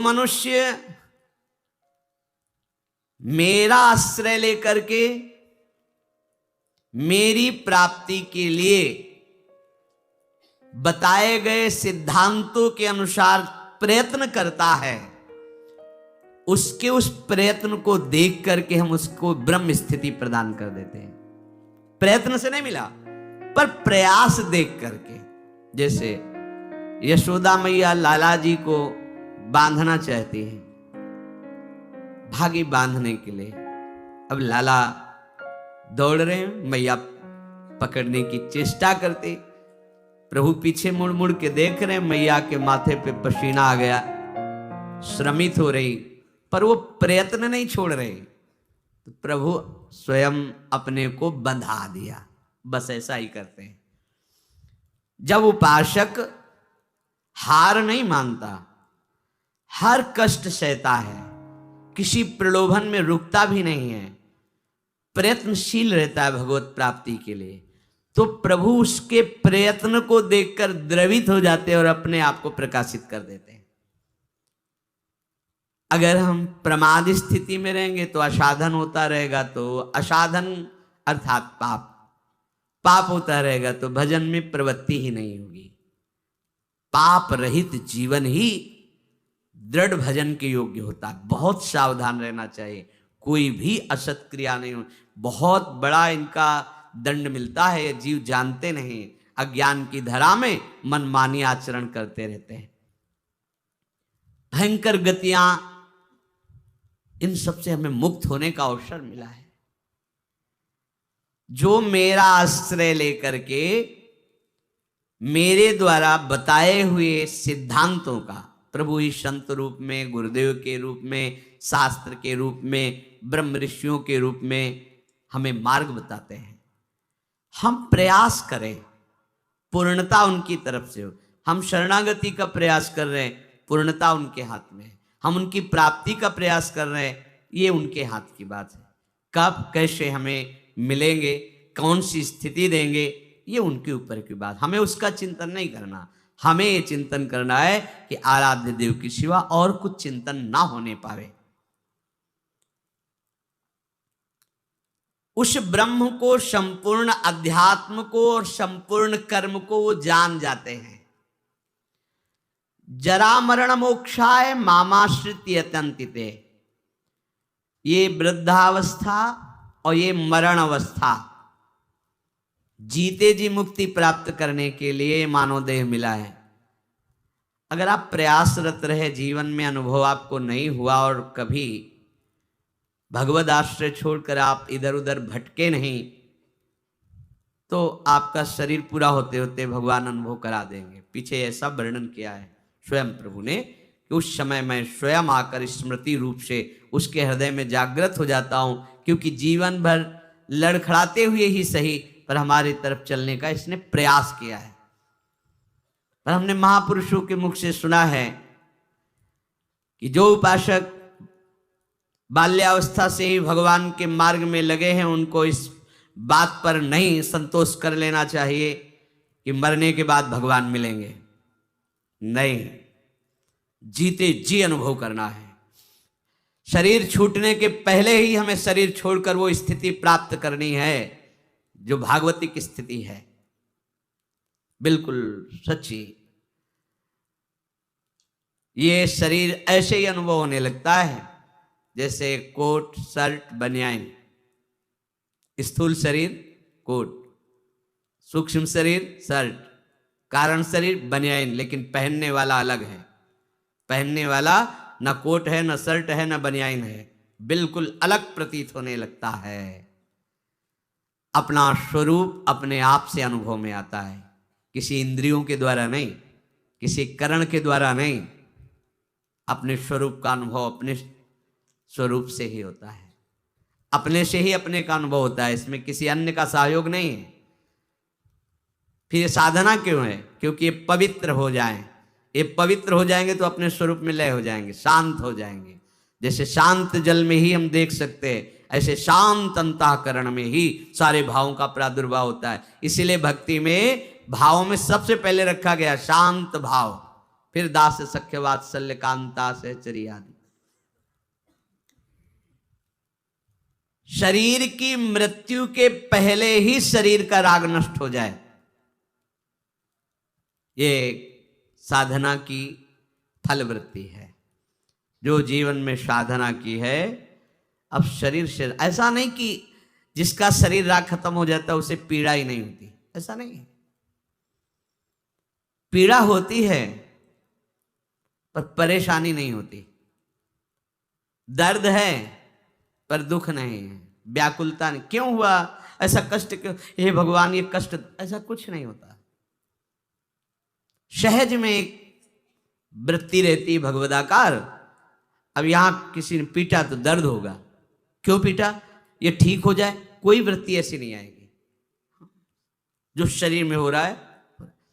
मनुष्य मेरा आश्रय लेकर के मेरी प्राप्ति के लिए बताए गए सिद्धांतों के अनुसार प्रयत्न करता है, उसके उस प्रयत्न को देख करके हम उसको ब्रह्म स्थिति प्रदान कर देते हैं। प्रयत्न से नहीं मिला, पर प्रयास देख करके। जैसे यशोदा मैया लाला जी को बांधना चाहती है, भागी बांधने के लिए। अब लाला दौड़ रहे हैं, मैया पकड़ने की चेष्टा करते, प्रभु पीछे मुड़ मुड़ के देख रहे हैं, मैया के माथे पे पसीना आ गया, श्रमित हो रही, पर वो प्रयत्न नहीं छोड़ रहे, तो प्रभु स्वयं अपने को बंधा दिया। बस ऐसा ही करते हैं। जब उपासक हार नहीं मानता, हर कष्ट सहता है, किसी प्रलोभन में रुकता भी नहीं है, प्रयत्नशील रहता है भगवत प्राप्ति के लिए, तो प्रभु उसके प्रयत्न को देखकर द्रवित हो जाते हैं और अपने आप को प्रकाशित कर देते हैं। अगर हम प्रमाद स्थिति में रहेंगे तो असाधन होता रहेगा, तो असाधन अर्थात पाप, पाप होता रहेगा तो भजन में प्रवृत्ति ही नहीं होगी। पाप रहित जीवन ही दृढ़ भजन के योग्य होता है। बहुत सावधान रहना चाहिए, कोई भी असत क्रिया नहीं हो। बहुत बड़ा इनका दंड मिलता है, ये जीव जानते नहीं, अज्ञान की धरा में मनमानी आचरण करते रहते हैं। भयंकर गतियां, इन सबसे हमें मुक्त होने का अवसर मिला है। जो मेरा आश्रय लेकर के मेरे द्वारा बताए हुए सिद्धांतों का, प्रभु ही संत रूप में, गुरुदेव के रूप में, शास्त्र के रूप में, ब्रह्म ऋषियों के रूप में हमें मार्ग बताते हैं, हम प्रयास करें, पूर्णता उनकी तरफ से हो। हम शरणागति का प्रयास कर रहे हैं, पूर्णता उनके हाथ में है। हम उनकी प्राप्ति का प्रयास कर रहे हैं, ये उनके हाथ की बात है। कब कैसे हमें मिलेंगे, कौन सी स्थिति देंगे, ये उनके ऊपर की बात। हमें उसका चिंतन नहीं करना, हमें ये चिंतन करना है कि आराध्य देव के सिवा और कुछ चिंतन ना होने पावे। उस ब्रह्म को, संपूर्ण अध्यात्म को और संपूर्ण कर्म को वो जान जाते हैं। जरा मरण मोक्षाय मामाश्रित्य यतन्ति, ये वृद्धावस्था और ये मरण अवस्था, जीते जी मुक्ति प्राप्त करने के लिए मानव देह मिला है। अगर आप प्रयासरत रहे, जीवन में अनुभव आपको नहीं हुआ और कभी भगवद आश्रय छोड़कर आप इधर उधर भटके नहीं, तो आपका शरीर पूरा होते होते भगवान अनुभव करा देंगे। पीछे ऐसा वर्णन किया है स्वयं प्रभु ने कि उस समय मैं स्वयं आकर स्मृति रूप से उसके हृदय में जागृत हो जाता हूं, क्योंकि जीवन भर लड़खड़ाते हुए ही सही पर हमारी तरफ चलने का इसने प्रयास किया है। पर हमने महापुरुषों के मुख से सुना है कि जो उपासक बाल्यावस्था से ही भगवान के मार्ग में लगे हैं, उनको इस बात पर नहीं संतोष कर लेना चाहिए कि मरने के बाद भगवान मिलेंगे। नहीं, जीते जी अनुभव करना है। शरीर छूटने के पहले ही हमें शरीर छोड़कर वो स्थिति प्राप्त करनी है जो भागवतिक स्थिति है, बिल्कुल सच्ची। ये शरीर ऐसे ही अनुभव होने लगता है जैसे कोट, शर्ट, बनियान। स्थूल शरीर कोट, सूक्ष्म शरीर शर्ट, कारण शरीर बनियान, लेकिन पहनने वाला अलग है। पहनने वाला न कोट है, न शर्ट है, न बनियान है, बिल्कुल अलग प्रतीत होने लगता है। अपना स्वरूप अपने आप से अनुभव में आता है, किसी इंद्रियों के द्वारा नहीं, किसी करण के द्वारा नहीं। अपने स्वरूप का अनुभव अपने स्वरूप से ही होता है, अपने से ही अपने का अनुभव होता है, इसमें किसी अन्य का सहयोग नहीं है। फिर साधना क्यों है? क्योंकि ये पवित्र हो जाएं। ये पवित्र हो जाएंगे तो अपने स्वरूप में लय हो जाएंगे, शांत हो जाएंगे। जैसे शांत जल में ही हम देख सकते हैं, ऐसे शांत अंतःकरण में ही सारे भावों का प्रादुर्भाव होता है। इसीलिए भक्ति में भावों में सबसे पहले रखा गया शांत भाव। फिर दास सख्य वात्सल्य कांता सहचरी आदि। शरीर की मृत्यु के पहले ही शरीर का राग नष्ट हो जाए, ये साधना की फलवृत्ति है। जो जीवन में साधना की है, अब शरीर से ऐसा नहीं कि जिसका शरीर राग खत्म हो जाता है उसे पीड़ा ही नहीं होती, ऐसा नहीं है। पीड़ा होती है पर परेशानी नहीं होती, दर्द है पर दुख नहीं है, व्याकुलता नहीं, क्यों हुआ ऐसा, कष्ट क्यों, हे भगवान ये कष्ट, ऐसा कुछ नहीं होता। सहज में एक वृत्ति रहती भगवदाकार। अब यहां किसी ने पीटा तो दर्द होगा, क्यों पीटा, ये ठीक हो जाए, कोई वृत्ति ऐसी नहीं आएगी। जो शरीर में हो रहा है,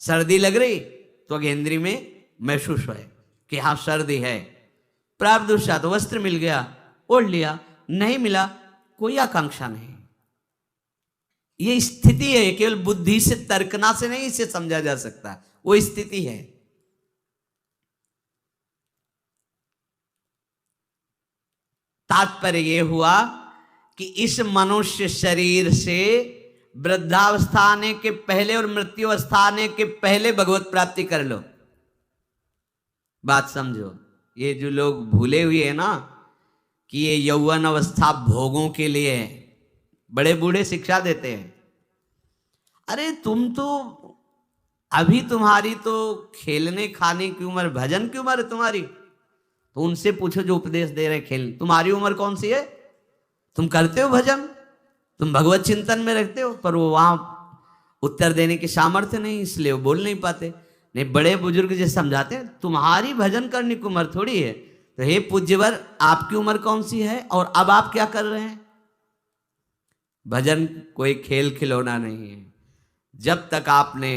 सर्दी लग रही तो अगेंद्री में महसूस हो कि हाँ सर्दी है, प्रारब्धवशात वस्त्र मिल गया ओढ़ लिया, नहीं मिला कोई आकांक्षा नहीं। ये स्थिति है, केवल बुद्धि से तर्कना से नहीं इसे समझा जा सकता, वो स्थिति है। तात्पर्य यह हुआ कि इस मनुष्य शरीर से वृद्धावस्था आने के पहले और मृत्यु अवस्था आने के पहले भगवत प्राप्ति कर लो। बात समझो, ये जो लोग भूले हुए हैं ना कि ये यौवन अवस्था भोगों के लिए है, बड़े बूढ़े शिक्षा देते हैं, अरे तुम तो अभी तुम्हारी तो खेलने खाने की उम्र, भजन की उम्र है तुम्हारी, तो उनसे पूछो जो उपदेश दे रहे खेल, तुम्हारी उम्र कौन सी है, तुम करते हो भजन, तुम भगवत चिंतन में रखते हो, पर वो वहां उत्तर देने की सामर्थ्य नहीं, इसलिए वो बोल नहीं पाते। नहीं, बड़े बुजुर्ग जो समझाते हैं तुम्हारी भजन करने की उम्र थोड़ी है, तो हे पूज्यवर आपकी उम्र कौन सी है और अब आप क्या कर रहे हैं। भजन कोई खेल खिलौना नहीं है। जब तक आपने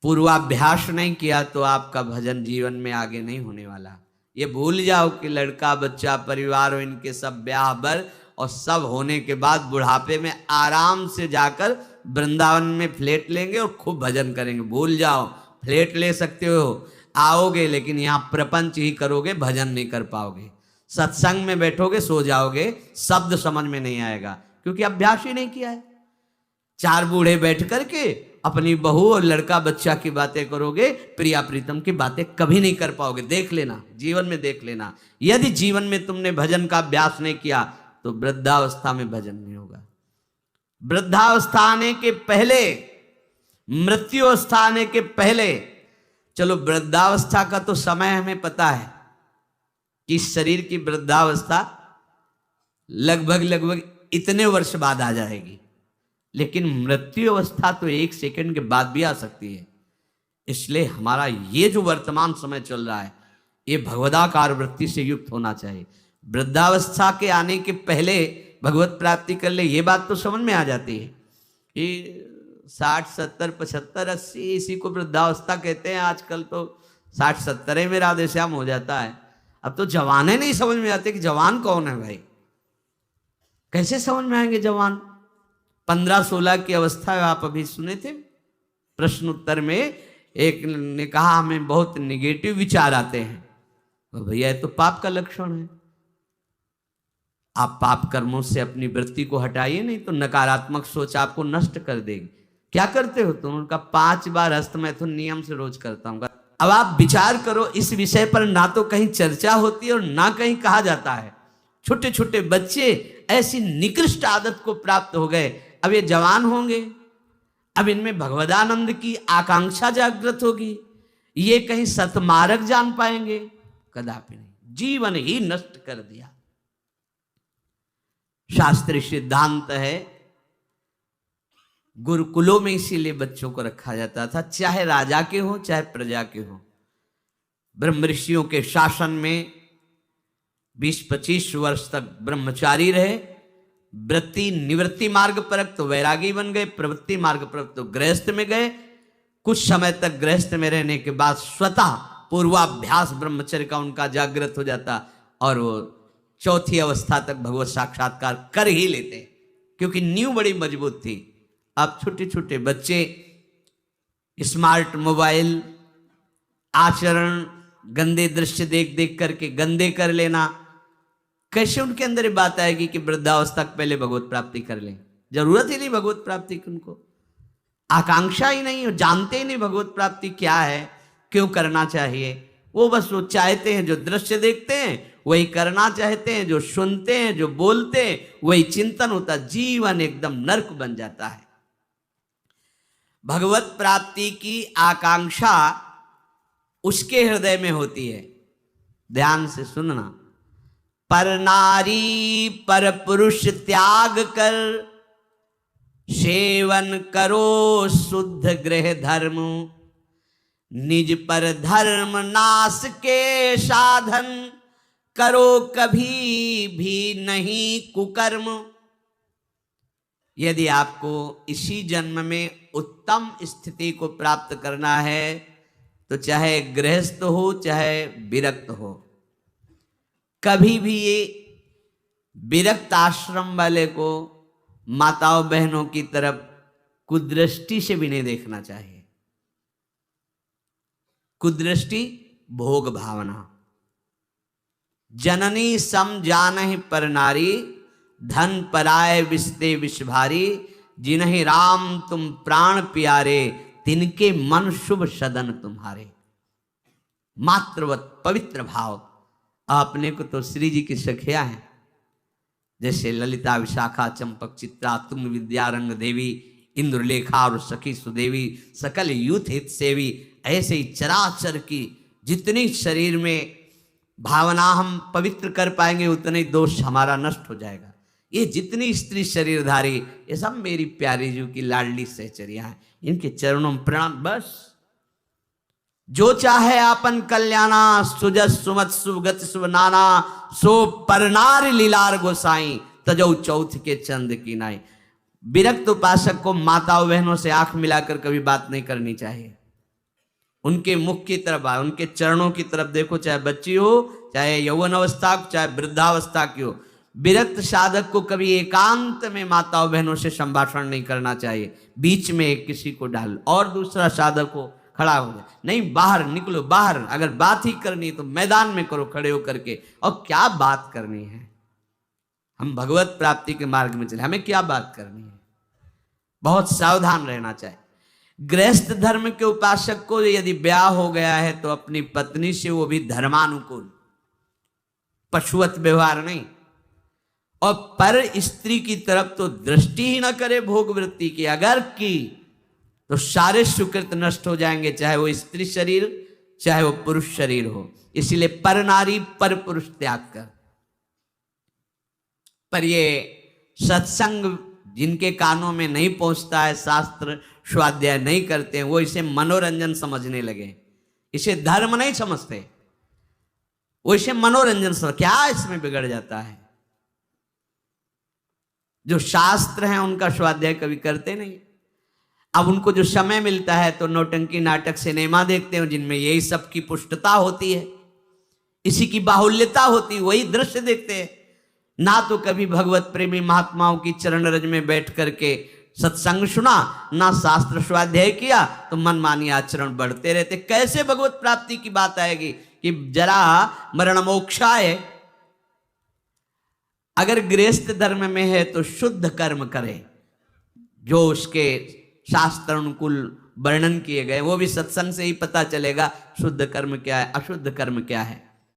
पूर्वाभ्यास नहीं किया तो आपका भजन जीवन में आगे नहीं होने वाला। ये भूल जाओ कि लड़का बच्चा परिवार और इनके सब ब्याह बर और सब होने के बाद बुढ़ापे में आराम से जाकर वृंदावन में फ्लैट लेंगे और खूब भजन करेंगे। भूल जाओ, फ्लैट ले सकते हो, आओगे लेकिन यहाँ प्रपंच ही करोगे, भजन नहीं कर पाओगे। सत्संग में बैठोगे सो जाओगे, शब्द समझ में नहीं आएगा क्योंकि अभ्यास ही नहीं किया है। चार बूढ़े बैठ करके अपनी बहू और लड़का बच्चा की बातें करोगे, प्रिया प्रीतम की बातें कभी नहीं कर पाओगे। देख लेना, जीवन में देख लेना, यदि जीवन में तुमने भजन का अभ्यास नहीं किया तो वृद्धावस्था में भजन नहीं होगा। वृद्धावस्था आने के पहले, मृत्यु अवस्था आने के पहले, चलो वृद्धावस्था का तो समय हमें पता है कि शरीर की वृद्धावस्था लगभग इतने वर्ष बाद आ जाएगी, लेकिन मृत्यु अवस्था तो एक सेकंड के बाद भी आ सकती है। इसलिए हमारा ये जो वर्तमान समय चल रहा है ये भगवदाकार वृत्ति से युक्त होना चाहिए। वृद्धावस्था के आने के पहले भगवत प्राप्ति कर ले, ये बात तो समझ में आ जाती है कि 60, 70, 75, 80 इसी को वृद्धावस्था कहते हैं। आजकल तो 60, 70 में राधे श्याम हो जाता है। अब तो जवाने नहीं समझ में आते कि जवान कौन है भाई, कैसे समझ में आएंगे जवान। 15-16 की अवस्था है। आप अभी सुने थे प्रश्न उत्तर में, एक ने कहा हमें बहुत निगेटिव विचार आते हैं, तो भैया ये तो पाप का लक्षण है। आप पाप कर्मों से अपनी वृत्ति को हटाइए, नहीं तो नकारात्मक सोच आपको नष्ट कर देगी। क्या करते हो तुम? उनका 5 बार हस्त मैथुन नियम से रोज करता हूँ। अब आप विचार करो, इस विषय पर ना तो कहीं चर्चा होती है और ना कहीं कहा जाता है। छोटे छोटे बच्चे ऐसी निकृष्ट आदत को प्राप्त हो गए, अब ये जवान होंगे, अब इनमें भगवदानंद की आकांक्षा जागृत होगी, ये कहीं सतमार्ग जान पाएंगे? कदापि नहीं। जीवन ही नष्ट कर दिया। शास्त्रीय सिद्धांत है, गुरुकुलों में इसीलिए बच्चों को रखा जाता था, चाहे राजा के हो चाहे प्रजा के हो। ब्रह्म ऋषियों के शासन में 20-25 वर्ष तक ब्रह्मचारी रहे। वृत्ति निवृत्ति मार्ग पर तो वैरागी बन गए, प्रवृत्ति मार्ग पर तो गृहस्थ में गए। कुछ समय तक गृहस्थ में रहने के बाद स्वतः पूर्वाभ्यास ब्रह्मचर्य का उनका जागृत हो जाता और वो चौथी अवस्था तक भगवत साक्षात्कार कर ही लेते, क्योंकि नींव बड़ी मजबूत थी। अब छोटे छोटे बच्चे स्मार्ट मोबाइल आचरण गंदे दृश्य देख देख करके गंदे कर लेना। कैसे उनके अंदर ये बात आएगी कि वृद्धावस्था पहले भगवत प्राप्ति कर लें? जरूरत ही नहीं भगवत प्राप्ति की, उनको आकांक्षा ही नहीं, जानते ही नहीं भगवत प्राप्ति क्या है, क्यों करना चाहिए। वो बस वो चाहते हैं, जो दृश्य देखते हैं वही करना चाहते हैं, जो सुनते हैं, जो बोलते हैं वही चिंतन होता, जीवन एकदम नरक बन जाता है। भगवत प्राप्ति की आकांक्षा उसके हृदय में होती है। ध्यान से सुनना। पर नारी पर पुरुष त्याग कर, सेवन करो शुद्ध गृह धर्म, निज पर धर्म नाश के साधन, करो कभी भी नहीं कुकर्म। यदि आपको इसी जन्म में उत्तम स्थिति को प्राप्त करना है तो चाहे गृहस्थ हो चाहे विरक्त हो, कभी भी ये विरक्त आश्रम वाले को माताओं बहनों की तरफ कुदृष्टि से भी नहीं देखना चाहिए। कुदृष्टि भोग भावना। जननी सम जानहि पर नारी, धन पराय विस्ते विष भारी, जिन्हि राम तुम प्राण प्यारे, तिनके मन शुभ सदन तुम्हारे। मातृवत पवित्र भाव। अपने को तो श्री जी की सखिया हैं, जैसे ललिता विशाखा चंपक चित्रा तुंग विद्या रंग देवी, इंद्रलेखा और सखी सुदेवी, सकल यूथ हित सेवी। ऐसे ही चराचर की जितनी शरीर में भावना हम पवित्र कर पाएंगे उतने दोष हमारा नष्ट हो जाएगा। ये जितनी स्त्री शरीरधारी ये सब मेरी प्यारी जी की लाडली सहचरिया हैं, इनके चरणों में प्रणाम। बस जो चाहे आपन कल्याणा, सुजस सुमत सुगत शुभ नाना, सो परनार लीलार गोसाई, तजौ चौथ के चंद की नाई। विरक्त उपासक को माताओं बहनों से आंख मिलाकर कभी बात नहीं करनी चाहिए। उनके मुख की तरफ आए, उनके चरणों की तरफ देखो, चाहे बच्ची हो चाहे यौवन अवस्था चाहे वृद्धावस्था की हो। विरक्त साधक को कभी एकांत में माताओं बहनों से संभाषण नहीं करना चाहिए। बीच में किसी को डाल और दूसरा साधक हो खड़ा हो जाए, नहीं बाहर निकलो, बाहर अगर बात ही करनी तो मैदान में करो खड़े होकर के। और क्या बात करनी है? हम भगवत प्राप्ति के मार्ग में चले, हमें क्या बात करनी है? बहुत सावधान रहना चाहिए। गृहस्थ धर्म के उपासक को यदि ब्याह हो गया है तो अपनी पत्नी से वो भी धर्मानुकूल, पशुवत व्यवहार नहीं। और पर स्त्री की तरफ तो दृष्टि ही ना करे भोग वृत्ति की। अगर की तो सारे सुकृत नष्ट हो जाएंगे, चाहे वो स्त्री शरीर चाहे वो पुरुष शरीर हो। इसीलिए पर नारी पर पुरुष त्याग कर। पर ये सत्संग जिनके कानों में नहीं पहुंचता है, शास्त्र स्वाध्याय नहीं करते हैं, वो इसे मनोरंजन समझने लगे, इसे धर्म नहीं समझते, वो इसे मनोरंजन समझ। क्या इसमें बिगड़ जाता है? जो शास्त्र हैं उनका स्वाध्याय कभी करते नहीं। अब उनको जो समय मिलता है तो नौटंकी नाटक सिनेमा देखते हैं जिनमें यही सब की पुष्टता होती है, इसी की बाहुल्यता होती है, वही दृश्य देखते हैं। ना तो कभी भगवत प्रेमी महात्माओं की चरण रज में बैठ करके सत्संग सुना, ना शास्त्र स्वाध्याय किया, तो मनमानी आचरण बढ़ते रहते। कैसे भगवत प्राप्ति की बात आएगी कि जरा मरण मोक्षाय। अगर गृहस्थ धर्म में है तो शुद्ध कर्म करे, जो उसके शास्त्र अनुकूल वर्णन किए गए, वो भी सत्संग से ही पता चलेगा शुद्ध कर्म क्या है, अशुद्ध कर्म क्या है।